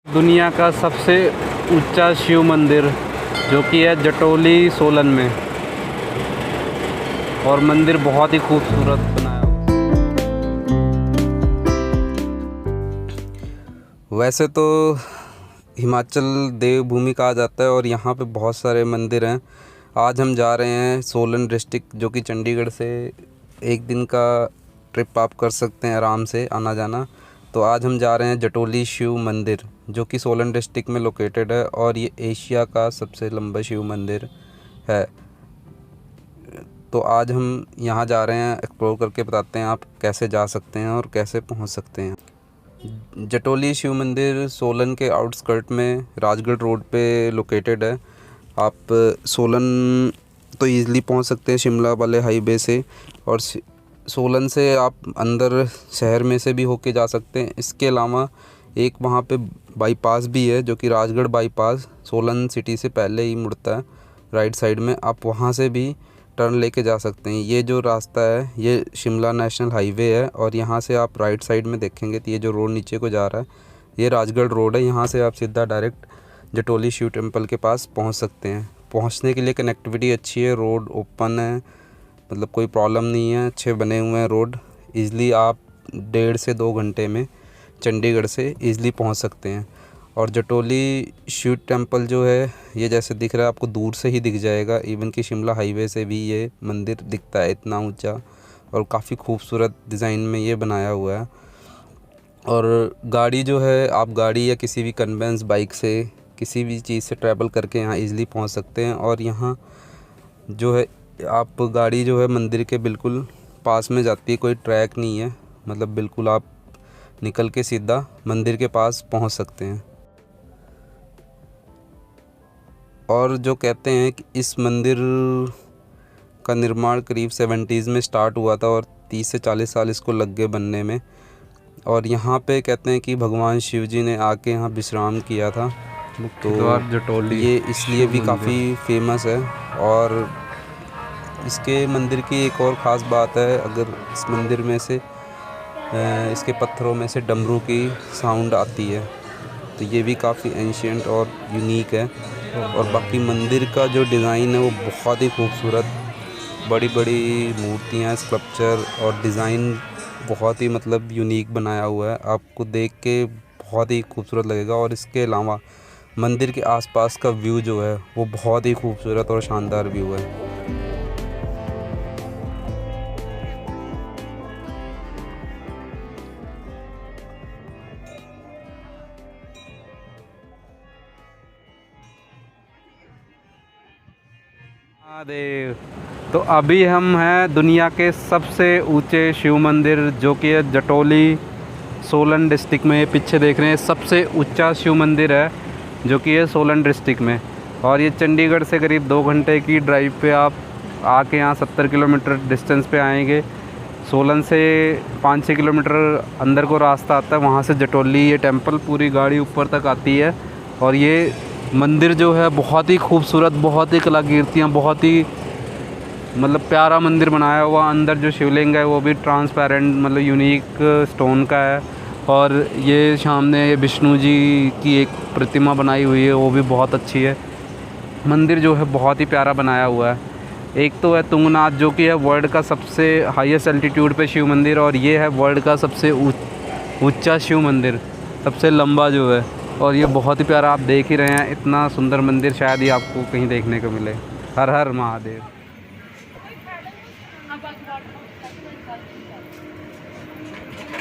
दुनिया का सबसे ऊंचा शिव मंदिर जो कि है जटोली सोलन में, और मंदिर बहुत ही खूबसूरत बनाया हुआ है। वैसे तो हिमाचल देवभूमि कहा जाता है और यहाँ पे बहुत सारे मंदिर हैं। आज हम जा रहे हैं सोलन डिस्ट्रिक्ट, जो कि चंडीगढ़ से एक दिन का ट्रिप आप कर सकते हैं आराम से आना जाना। तो आज हम जा रहे हैं जटोली शिव मंदिर, जो कि सोलन डिस्ट्रिक्ट में लोकेटेड है और ये एशिया का सबसे लंबा शिव मंदिर है। तो आज हम यहाँ जा रहे हैं, एक्सप्लोर करके बताते हैं आप कैसे जा सकते हैं और कैसे पहुँच सकते हैं। जटोली शिव मंदिर सोलन के आउटस्कर्ट में राजगढ़ रोड पे लोकेटेड है। आप सोलन तो ईज़िली पहुँच सकते हैं शिमला वाले हाईवे से, और सोलन से आप अंदर शहर में से भी होके जा सकते हैं। इसके अलावा एक वहाँ पे बाईपास भी है, जो कि राजगढ़ बाईपास सोलन सिटी से पहले ही मुड़ता है राइट साइड में। आप वहाँ से भी टर्न लेके जा सकते हैं। ये जो रास्ता है ये शिमला नेशनल हाईवे है, और यहाँ से आप राइट साइड में देखेंगे तो ये जो रोड नीचे को जा रहा है ये राजगढ़ रोड है। यहाँ से आप सीधा डायरेक्ट जटोली शिव टेम्पल के पास पहुँच सकते हैं। पहुँचने के लिए कनेक्टिविटी अच्छी है, रोड ओपन है, मतलब कोई प्रॉब्लम नहीं है, अच्छे बने हुए हैं रोड। ईज़िली आप 1.5 से 2 घंटे में चंडीगढ़ से ईज़िली पहुंच सकते हैं। और जटोली शिव टेम्पल जो है ये जैसे दिख रहा है आपको दूर से ही दिख जाएगा, इवन कि शिमला हाईवे से भी ये मंदिर दिखता है, इतना ऊंचा और काफ़ी खूबसूरत डिज़ाइन में ये बनाया हुआ है। और गाड़ी जो है, आप गाड़ी या किसी भी कन्वेंस बाइक से किसी भी चीज़ से ट्रैवल करके यहाँ ईज़िली पहुँच सकते हैं। और यहाँ जो है आप गाड़ी जो है मंदिर के बिल्कुल पास में जाती है, कोई ट्रैक नहीं है, मतलब बिल्कुल आप निकल के सीधा मंदिर के पास पहुंच सकते हैं। और जो कहते हैं कि इस मंदिर का निर्माण करीब 70s में स्टार्ट हुआ था और 30 से 40 साल इसको लग गए बनने में। और यहाँ पे कहते हैं कि भगवान शिव जी ने आके यहाँ विश्राम किया था, तो जटोली ये इसलिए भी काफ़ी फेमस है। और इसके मंदिर की एक और ख़ास बात है, अगर इस मंदिर में से इसके पत्थरों में से डमरू की साउंड आती है, तो ये भी काफ़ी एंशिएंट और यूनिक है। और बाकी मंदिर का जो डिज़ाइन है वो बहुत ही खूबसूरत, बड़ी बड़ी मूर्तियाँ, स्कल्पचर और डिज़ाइन बहुत ही मतलब यूनिक बनाया हुआ है, आपको देख के बहुत ही खूबसूरत लगेगा। और इसके अलावा मंदिर के आसपास का व्यू जो है वो बहुत ही खूबसूरत और शानदार व्यू है। महादेव। तो अभी हम हैं दुनिया के सबसे ऊंचे शिव मंदिर, जो कि है जटोली सोलन डिस्ट्रिक्ट में। पीछे देख रहे हैं सबसे ऊंचा शिव मंदिर है, जो कि है सोलन डिस्ट्रिक्ट में। और ये चंडीगढ़ से करीब 2 घंटे की ड्राइव पे आप आके यहाँ 70 किलोमीटर डिस्टेंस पे आएंगे। सोलन से 5-6 किलोमीटर अंदर को रास्ता आता है, वहाँ से जटोली ये टेम्पल पूरी गाड़ी ऊपर तक आती है। और ये मंदिर जो है बहुत ही खूबसूरत, बहुत ही कलाकृतियाँ, बहुत ही मतलब प्यारा मंदिर बनाया हुआ। अंदर जो शिवलिंग है वो भी ट्रांसपेरेंट, मतलब यूनिक स्टोन का है। और ये सामने विष्णु जी की एक प्रतिमा बनाई हुई है, वो भी बहुत अच्छी है। मंदिर जो है बहुत ही प्यारा बनाया हुआ है। एक तो है तुंगनाथ, जो कि है वर्ल्ड का सबसे हाईएस्ट एल्टीट्यूड पे शिव मंदिर, और ये है वर्ल्ड का सबसे ऊंचा शिव मंदिर, सबसे लंबा जो है। और ये बहुत ही प्यारा, आप देख ही रहे हैं, इतना सुंदर मंदिर शायद ही आपको कहीं देखने को मिले। हर हर महादेव।